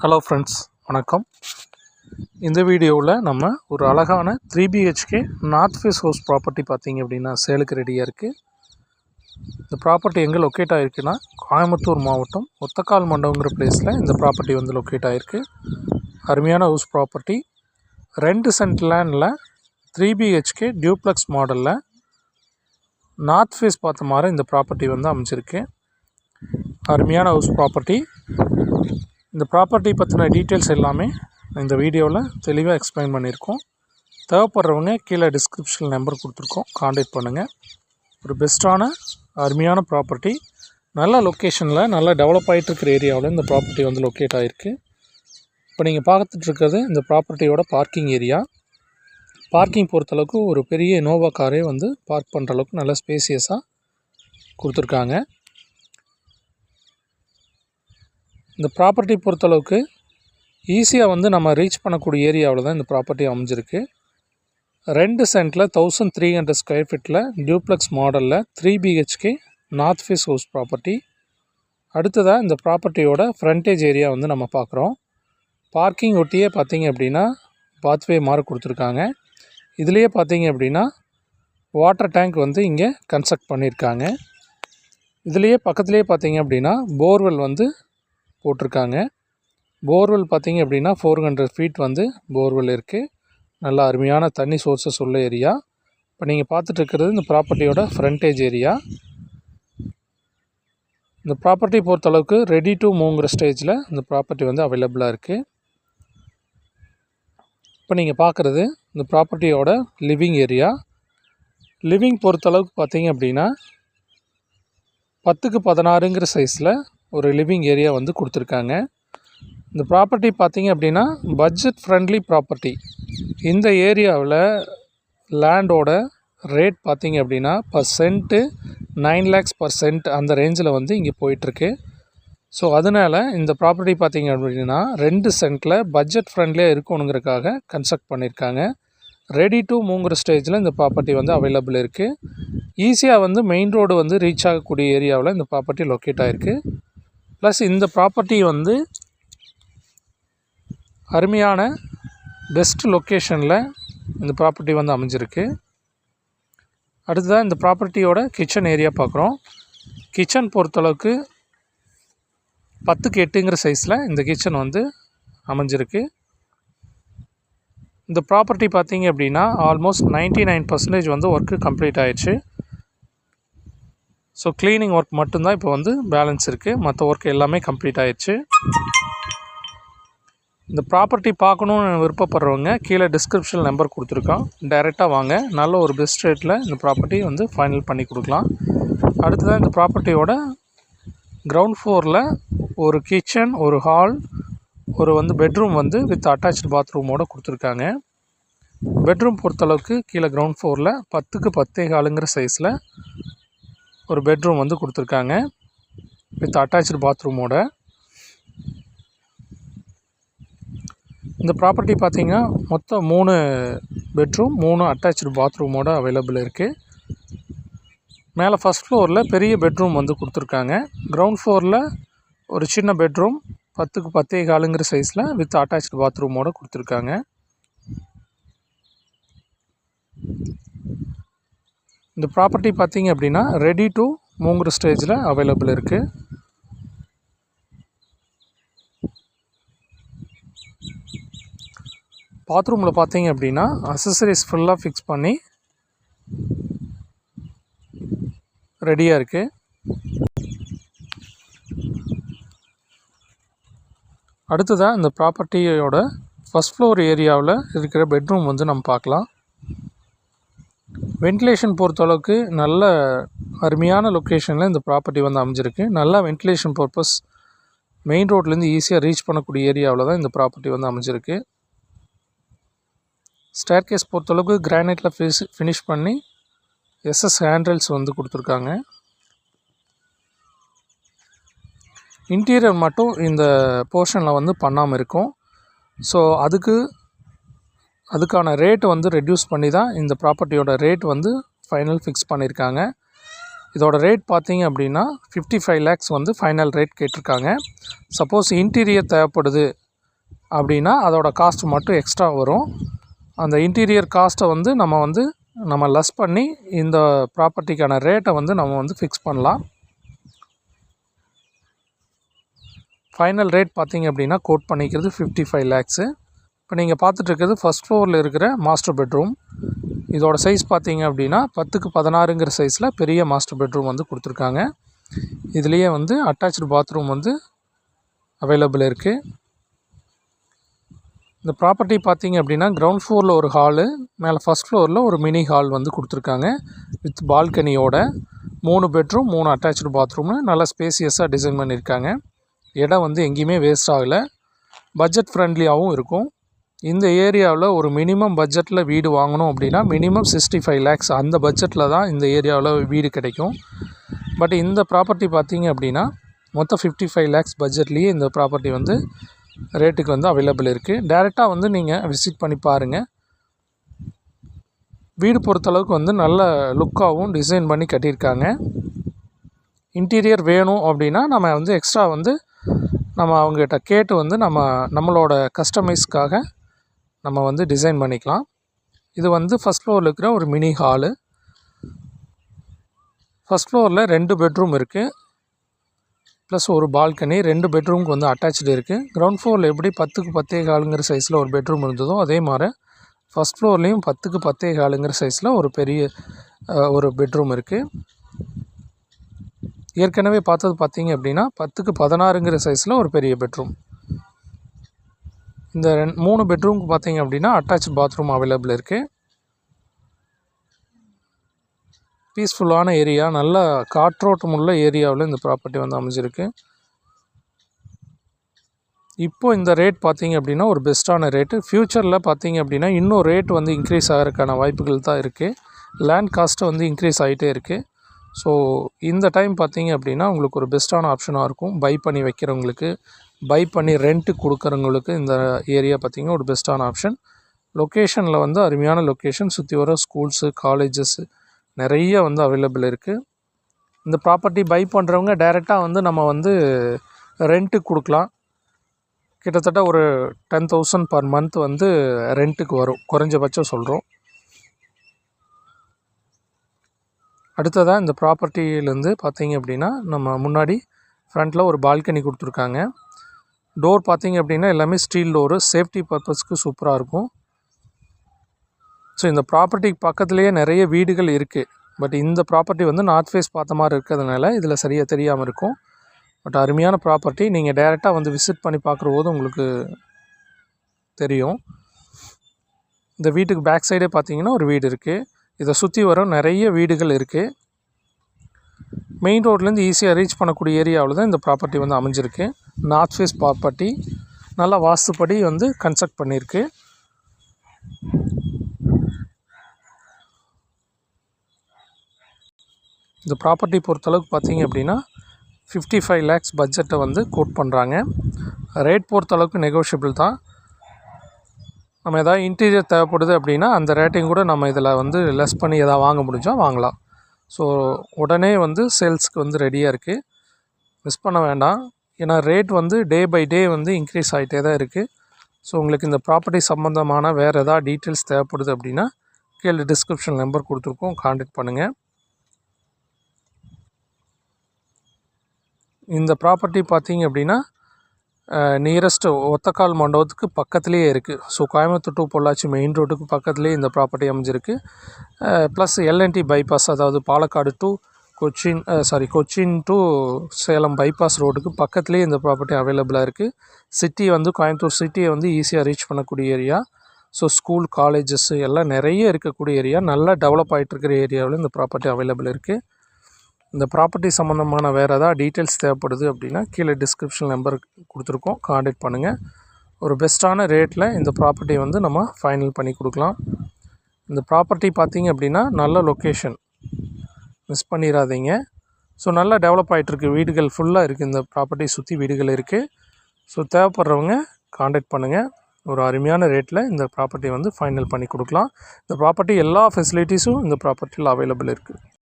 Hello friends, வணக்கம். இந்த வீடியோவில் நம்ம ஒரு அழகான 3 BHK north face house property பார்த்தீங்க அப்படின்னா சேலுக்கு ரெடியாக இருக்குது. இந்த ப்ராப்பர்ட்டி எங்கே லொக்கேட் ஆகிருக்குன்னா கோயம்புத்தூர் மாவட்டம் ஒத்தக்கால் மண்டபங்கிற பிளேஸில் இந்த ப்ராப்பர்ட்டி வந்து லொக்கேட் ஆகிருக்கு. அருமையான ஹவுஸ் ப்ராப்பர்ட்டி. 2 சென்ட் லேண்டில் 3 BHK டியூப்ளெக்ஸ் மாடலில் நார்த் ஃபேஸ் பார்த்த மாதிரி இந்த ப்ராப்பர்ட்டி வந்து அமைஞ்சிருக்கு. அருமையான ஹவுஸ் ப்ராப்பர்ட்டி. இந்த ப்ராப்பர்ட்டி பற்றின டீட்டெயில்ஸ் எல்லாமே இந்த வீடியோவில் தெளிவாக எக்ஸ்பிளைன் பண்ணியிருக்கோம். தேவைப்படுறவங்க கீழே டிஸ்கிரிப்ஷனில் நம்பர் கொடுத்துருக்கோம், காண்டாக்ட் பண்ணுங்கள். ஒரு பெஸ்ட்டான அருமையான ப்ராப்பர்ட்டி, நல்ல லொக்கேஷனில் நல்லா டெவலப் ஆகிட்டு இருக்கிற ஏரியாவில் இந்த ப்ராப்பர்ட்டி வந்து லொக்கேட் ஆகிருக்கு. இப்போ நீங்கள் பார்த்துட்ருக்கிறது இந்த ப்ராப்பர்ட்டியோட பார்க்கிங் ஏரியா. பார்க்கிங் பொறுத்தளவுக்கு ஒரு பெரிய இனோவா காரே வந்து பார்க் பண்ணுற அளவுக்கு நல்ல ஸ்பேசியஸாக கொடுத்துருக்காங்க. இந்த ப்ராப்பர்ட்டி பொறுத்தளவுக்கு ஈஸியாக வந்து நம்ம ரீச் பண்ணக்கூடிய ஏரியாவில் தான் இந்த ப்ராப்பர்ட்டி அமைஞ்சிருக்கு. 2 சென்ட்டில் 1300 ஸ்கொயர் ஃபீட்டில் டியூப்ளெக்ஸ் மாடலில் 3 BHK north face house property. அடுத்ததாக இந்த ப்ராப்பர்ட்டியோட ஃப்ரண்டேஜ் ஏரியா வந்து நம்ம பார்க்குறோம். பார்க்கிங் ஒட்டியே பார்த்திங்க அப்படின்னா பாத்வே மாற கொடுத்துருக்காங்க. இதுலேயே பார்த்திங்க அப்படின்னா வாட்டர் டேங்க் வந்து இங்கே கன்ஸ்ட்ரக்ட் பண்ணியிருக்காங்க. இதுலேயே பக்கத்துலேயே பார்த்திங்க அப்படின்னா போர்வெல் வந்து போட்டிருக்காங்க. போர்வெல் பார்த்திங்க அப்படின்னா 400 ஃபீட் வந்து போர்வெல் இருக்குது. நல்ல அருமையான தண்ணி சோர்ஸஸ் உள்ள ஏரியா. இப்போ நீங்கள் பார்த்துட்டு இருக்கிறது இந்த ப்ராப்பர்ட்டியோட ஃப்ரண்டேஜ் ஏரியா. இந்த ப்ராப்பர்ட்டி பொறுத்தளவுக்கு ரெடி டு மூவ்ங்கிற ஸ்டேஜில் இந்த ப்ராப்பர்ட்டி வந்து அவைலபிளாக இருக்குது. இப்போ நீங்கள் பார்க்குறது இந்த ப்ராப்பர்ட்டியோட லிவிங் ஏரியா. லிவிங் பொறுத்தளவுக்கு பார்த்திங்க அப்படின்னா 10க்கு 16ங்கிற சைஸில் ஒரு லிவிங் ஏரியா வந்து கொடுத்துருக்காங்க. இந்த ப்ராப்பர்ட்டி பார்த்திங்க அப்படின்னா பட்ஜெட் ஃப்ரெண்ட்லி ப்ராப்பர்ட்டி. இந்த ஏரியாவில் லேண்டோட ரேட் பார்த்திங்க அப்படின்னா per cent 9 lakhs per cent அந்த ரேஞ்சில் வந்து இங்கே போயிட்டுருக்கு. ஸோ அதனால் இந்த ப்ராப்பர்ட்டி பார்த்திங்க அப்படின்னா 2 சென்ட்டில் பட்ஜெட் ஃப்ரெண்ட்லியாக இருக்கணுங்கிறதுக்காக கன்ஸ்ட்ரக்ட் பண்ணியிருக்காங்க. ரெடி டு மூவ்ங்கிற ஸ்டேஜில் இந்த ப்ராப்பர்ட்டி வந்து அவைலபிள் இருக்குது. ஈஸியாக வந்து மெயின் ரோடு வந்து ரீச் ஆகக்கூடிய ஏரியாவில் இந்த ப்ராப்பர்ட்டி லொக்கேட் ஆகிருக்கு. ப்ளஸ் இந்த ப்ராப்பர்ட்டி வந்து அருமையான பெஸ்ட் லொக்கேஷனில் இந்த ப்ராப்பர்ட்டி வந்து அமைஞ்சிருக்கு. அடுத்ததாக இந்த ப்ராப்பர்ட்டியோட கிச்சன் ஏரியா பார்க்குறோம். கிச்சன் பொறுத்தளவுக்கு 10க்கு 8ங்கிற சைஸில் இந்த கிச்சன் வந்து அமைஞ்சிருக்கு. இந்த ப்ராப்பர்ட்டி பார்த்திங்க அப்படின்னா ஆல்மோஸ்ட் 99% வந்து ஒர்க்கு கம்ப்ளீட் ஆகிடுச்சு. ஸோ க்ளீனிங் ஒர்க் மட்டும்தான் இப்போ வந்து பேலன்ஸ் இருக்குது. மற்ற ஒர்க் எல்லாமே கம்ப்ளீட் ஆகிடுச்சு. இந்த ப்ராப்பர்ட்டி பார்க்கணுன்னு விருப்பப்படுறவங்க கீழே டிஸ்கிரிப்ஷன் நம்பர் கொடுத்துருக்கோம், டைரெக்டாக வாங்க. நல்ல ஒரு பெஸ்ட் ரேட்டில் இந்த ப்ராப்பர்ட்டி வந்து ஃபைனல் பண்ணி கொடுக்கலாம். அடுத்ததான் இந்த ப்ராப்பர்ட்டியோட கிரவுண்ட் ஃப்ளோரில் ஒரு கிச்சன், ஒரு ஹால், ஒரு வந்து பெட்ரூம் வந்து வித் அட்டாச்டு பாத்ரூமோடு கொடுத்துருக்காங்க. பெட்ரூம் பொறுத்தளவுக்கு கீழே கிரவுண்ட் ஃப்ளோரில் 10க்கு 10.25ங்கிற சைஸில் ஒரு பெட்ரூம் வந்து கொடுத்துருக்காங்க வித் அட்டாச்டு பாத்ரூமோட. இந்த ப்ராப்பர்ட்டி பார்த்திங்கன்னா மொத்தம் 3 பெட்ரூம் 3 அட்டாச்டு பாத்ரூமோட அவைலபிள் இருக்குது. மேலே ஃபஸ்ட் ஃப்ளோரில் பெரிய பெட்ரூம் வந்து கொடுத்துருக்காங்க. கிரவுண்ட் ஃப்ளோரில் ஒரு சின்ன பெட்ரூம் 10க்கு 10.25ங்கிற சைஸில் வித் அட்டாச்டு பாத்ரூமோடு கொடுத்துருக்காங்க. இந்த ப்ராப்பர்ட்டி பார்த்திங்க அப்படின்னா ரெடி டு மூவ்ங்கிற ஸ்டேஜில் அவைலபிள் இருக்குது. பாத்ரூமில் பார்த்திங்க அப்படின்னா அக்சசரிஸ் ஃபுல்லாக ஃபிக்ஸ் பண்ணி ரெடியாக இருக்குது. அடுத்ததாக இந்த ப்ராப்பர்ட்டியோட ஃபஸ்ட் ஃப்ளோர் ஏரியாவில் இருக்கிற பெட்ரூம் வந்து நம்ம பார்க்கலாம். வென்டிலேஷன் பொறுத்தளவுக்கு நல்ல அருமையான லொக்கேஷனில் இந்த ப்ராப்பர்ட்டி வந்து அமைஞ்சிருக்கு. நல்லா வென்டிலேஷன் பர்பஸ் மெயின் ரோட்லேருந்து ஈஸியாக ரீச் பண்ணக்கூடிய ஏரியாவில் தான் இந்த ப்ராப்பர்ட்டி வந்து அமைஞ்சிருக்கு. ஸ்டேர்கேஸ் பொறுத்தளவுக்கு கிரானைட்டில் ஃபினிஷ் பண்ணி SS ஹேண்டில்ஸ் வந்து கொடுத்துருக்காங்க. இன்டீரியர் மட்டும் இந்த போர்ஷனில் வந்து பண்ணாமல் இருக்கும். ஸோ அதுக்கான ரேட் வந்து ரெடியூஸ் பண்ணி தான் இந்த ப்ராப்பர்ட்டியோட ரேட் வந்து ஃபைனல் ஃபிக்ஸ் பண்ணியிருக்காங்க. இதோட ரேட் பார்த்திங்க அப்படின்னா 55 lakhs வந்து ஃபைனல் ரேட் கேட்டிருக்காங்க. சப்போஸ் இன்டீரியர் தேவைப்படுது அப்படின்னா அதோட காஸ்ட் மட்டும் எக்ஸ்ட்ரா வரும். அந்த இன்டீரியர் காஸ்ட்டை வந்து நம்ம லெஸ் பண்ணி இந்த ப்ராப்பர்ட்டிக்கான ரேட்டை வந்து நம்ம வந்து ஃபிக்ஸ் பண்ணலாம். ஃபைனல் ரேட் பார்த்திங்க அப்படின்னா கோட் பண்ணிக்கிறது 55 lakhs. இப்போ நீங்கள் பார்த்துட்ருக்கிறது ஃபஸ்ட் ஃப்ளோரில் இருக்கிற மாஸ்டர் பெட்ரூம். இதோட சைஸ் பார்த்திங்க அப்படின்னா 10க்கு 16ங்கிற சைஸில் பெரிய மாஸ்டர் பெட்ரூம் வந்து கொடுத்துருக்காங்க. இதுலேயே வந்து அட்டாச்சு பாத்ரூம் வந்து அவைலபிள் இருக்குது. இந்த ப்ராப்பர்ட்டி பார்த்திங்க அப்படின்னா கிரவுண்ட் ஃப்ளோரில் ஒரு ஹாலு, மேலே ஃபஸ்ட் ஃப்ளோரில் ஒரு மினி ஹால் வந்து கொடுத்துருக்காங்க வித் பால்கனியோட. 3 பெட்ரூம் 3 அட்டாச்சு பாத்ரூம்னு நல்லா ஸ்பேசியஸாக டிசைன் பண்ணியிருக்காங்க. இடம் வந்து எங்கேயுமே வேஸ்ட் ஆகலை, பட்ஜெட் ஃப்ரெண்ட்லியாகவும் இருக்கும். இந்த ஏரியாவில் ஒரு மினிமம் பட்ஜெட்டில் வீடு வாங்கணும் அப்படின்னா மினிமம் 65 lakhs அந்த பட்ஜெட்டில் தான் இந்த ஏரியாவில் வீடு கிடைக்கும். பட் இந்த ப்ராப்பர்ட்டி பார்த்திங்க அப்படின்னா மொத்தம் 55 lakhs பட்ஜெட்லேயே இந்த ப்ராப்பர்ட்டி வந்து ரேட்டுக்கு வந்து அவைலபிள் இருக்குது. டைரெக்டாக வந்து நீங்கள் விசிட் பண்ணி பாருங்கள். வீடு பொறுத்தளவுக்கு வந்து நல்ல லுக்காகவும் டிசைன் பண்ணி கட்டியிருக்காங்க. இன்டீரியர் வேணும் அப்படின்னா நம்ம வந்து எக்ஸ்ட்ரா வந்து நம்ம அவங்ககிட்ட கேட்டு வந்து நம்மளோட கஸ்டமைஸ்க்காக நம்ம வந்து டிசைன் பண்ணிக்கலாம். இது வந்து ஃபஸ்ட் ஃப்ளோரில் இருக்கிற ஒரு மினி ஹாலு. ஃபஸ்ட் ஃப்ளோரில் 2 பெட்ரூம் இருக்குது, ப்ளஸ் ஒரு பால்கனி. 2 பெட்ரூமுக்கு வந்து அட்டாச்சு இருக்குது. கிரவுண்ட் ஃப்ளோரில் எப்படி 10க்கு 10.25ங்கிற சைஸில் ஒரு பெட்ரூம் இருந்ததோ அதே மாதிரி ஃபஸ்ட் ஃப்ளோர்லேயும் 10க்கு 10.25ங்கிற சைஸில் ஒரு பெரிய ஒரு பெட்ரூம் இருக்குது. ஏற்கனவே பார்த்தது பார்த்திங்க அப்படின்னா 10க்கு 16ங்கிற சைஸில் ஒரு பெரிய பெட்ரூம். இந்த 3 பெட்ரூமுக்கு பார்த்திங்க அப்படின்னா அட்டாச் பாத்ரூம் அவைலபிள் இருக்குது. பீஸ்ஃபுல்லான ஏரியா, நல்ல காற்றோட்டம் உள்ள ஏரியாவில் இந்த ப்ராப்பர்ட்டி வந்து அமைஞ்சிருக்கு. இப்போது இந்த ரேட் பார்த்திங்க அப்படின்னா ஒரு பெஸ்ட்டான ரேட்டு. ஃப்யூச்சரில் பார்த்திங்க அப்படின்னா இன்னும் ரேட் வந்து இன்க்ரீஸ் ஆகிறதுக்கான வாய்ப்புகள் தான் இருக்குது. லேண்ட் காஸ்ட்டு வந்து இன்க்ரீஸ் ஆகிட்டே இருக்குது. ஸோ இந்த டைம் பார்த்திங்க அப்படின்னா உங்களுக்கு ஒரு பெஸ்ட்டான ஆப்ஷனாக இருக்கும். பை பண்ணி வைக்கிறவங்களுக்கு, பை பண்ணி ரெண்ட்டுக்கு கொடுக்குறவங்களுக்கு இந்த ஏரியா பார்த்திங்கன்னா ஒரு பெஸ்ட்டான ஆப்ஷன். லொக்கேஷனில் வந்து அருமையான லொக்கேஷன், சுற்றி வர ஸ்கூல்ஸு காலேஜஸ்ஸு நிறைய வந்து அவைலபிள் இருக்குது. இந்த ப்ராப்பர்ட்டி பை பண்ணுறவங்க டைரெக்டாக வந்து நம்ம வந்து ரெண்ட்டுக்கு கொடுக்கலாம். கிட்டத்தட்ட ஒரு 10,000 per month வந்து ரெண்ட்டுக்கு வரும், குறைஞ்சபட்சம் சொல்கிறோம். அடுத்ததாக இந்த ப்ராப்பர்ட்டியிலேருந்து பார்த்திங்க அப்படின்னா நம்ம முன்னாடி ஃப்ரண்ட்டில் ஒரு பால்கனி கொடுத்துருக்காங்க. டோர் பார்த்திங்க அப்படின்னா எல்லாமே ஸ்டீல் டோரு, சேஃப்டி பர்பஸ்க்கு சூப்பராக இருக்கும். ஸோ இந்த ப்ராப்பர்ட்டிக்கு பக்கத்துலேயே நிறைய வீடுகள் இருக்குது. பட் இந்த ப்ராப்பர்ட்டி வந்து நார்த் ஃபேஸ் பார்த்த மாதிரி இருக்கிறதுனால இதில் சரியாக தெரியாமல் இருக்கும். பட் அருமையான ப்ராப்பர்ட்டி. நீங்கள் டைரெக்டாக வந்து விசிட் பண்ணி பார்க்குற போது உங்களுக்கு தெரியும். இந்த வீட்டுக்கு பேக் சைடே பார்த்திங்கன்னா ஒரு வீடு இருக்குது. இதை சுற்றி வர நிறைய வீடுகள் இருக்குது. மெயின் ரோட்லேருந்து ஈஸியாக ரீச் பண்ணக்கூடிய ஏரியாவில் தான் இந்த ப்ராப்பர்ட்டி வந்து அமைஞ்சிருக்கு. நார்த் ஃபேஸ் ப்ராப்பர்ட்டி, நல்லா வாஸ்துப்படி வந்து கன்ஸ்ட்ரக்ட் பண்ணியிருக்கு. இந்த ப்ராப்பர்ட்டி பொறுத்தளவுக்கு பார்த்திங்க அப்படின்னா 55 lakhs பட்ஜெட்டை வந்து கோட் பண்ணுறாங்க. ரேட் பொறுத்தளவுக்கு நெகோஷியபிள் தான். நம்ம எதாவது இன்டீரியர் தேவைப்படுது அப்படின்னா அந்த ரேட்டையும் கூட நம்ம இதில் வந்து லெஸ் பண்ணி எதாவது வாங்க முடிஞ்சால் வாங்கலாம். ஸோ உடனே வந்து சேல்ஸுக்கு வந்து ரெடியாக இருக்குது, மிஸ் பண்ண வேண்டாம். ஏன்னா ரேட் வந்து டே பை டே வந்து இன்க்ரீஸ் ஆகிட்டே தான் இருக்குது. ஸோ உங்களுக்கு இந்த ப்ராப்பர்ட்டி சம்மந்தமான வேறு எதாவது டீட்டெயில்ஸ் தேவைப்படுது அப்படின்னா கீழே டிஸ்கிரிப்ஷன் நம்பர் கொடுத்துருக்கோம், கான்டாக்ட் பண்ணுங்கள். இந்த ப்ராப்பர்ட்டி பார்த்திங்க அப்படின்னா நியரஸ்ட்டு ஒத்தக்கால் மண்டபத்துக்கு பக்கத்துலேயே இருக்குது. So Coimbatore to Pollachi main ரோட்டுக்கு பக்கத்துலேயே இந்த ப்ராப்பர்ட்டி அமைஞ்சிருக்கு. ப்ளஸ் எல்என்டி பைபாஸ், அதாவது Palakkad to Cochin to Salem bypass ரோடுக்கு பக்கத்துலேயே இந்த ப்ராப்பர்ட்டி அவைலபிளாக இருக்குது. சிட்டி வந்து கோயம்புத்தூர் சிட்டியை வந்து ஈஸியாக ரீச் பண்ணக்கூடிய ஏரியா. ஸோ ஸ்கூல் காலேஜஸ்ஸு எல்லாம் நிறைய இருக்கக்கூடிய ஏரியா, நல்லா டெவலப் ஆகிட்டுருக்கிற ஏரியாவில் இந்த ப்ராப்பர்ட்டி அவைலபிள் இருக்குது. இந்த ப்ராப்பர்ட்டி சம்மந்தமான வேறு எதாவது டீட்டெயில்ஸ் தேவைப்படுது அப்படின்னா கீழே டிஸ்கிரிப்ஷன் நம்பர் கொடுத்துருக்கோம், கான்டாக்ட் பண்ணுங்கள். ஒரு பெஸ்ட்டான ரேட்டில் இந்த ப்ராப்பர்ட்டியை வந்து நம்ம ஃபைனல் பண்ணி கொடுக்கலாம். இந்த ப்ராப்பர்ட்டி பார்த்திங்க அப்படின்னா நல்ல லொக்கேஷன், மிஸ் பண்ணிடாதீங்க. ஸோ நல்லா டெவலப் ஆகிட்டுருக்கு, வீடுகள் ஃபுல்லாக இருக்குது. இந்த ப்ராப்பர்ட்டி சுற்றி வீடுகள் இருக்குது. ஸோ தேவைப்படுறவங்க கான்டாக்ட் பண்ணுங்கள். ஒரு அருமையான ரேட்டில் இந்த ப்ராப்பர்ட்டி வந்து ஃபைனல் பண்ணி கொடுக்கலாம். இந்த ப்ராப்பர்ட்டி எல்லா ஃபெசிலிட்டிஸும் இந்த ப்ராப்பர்ட்டியில் அவைலபிள் இருக்குது.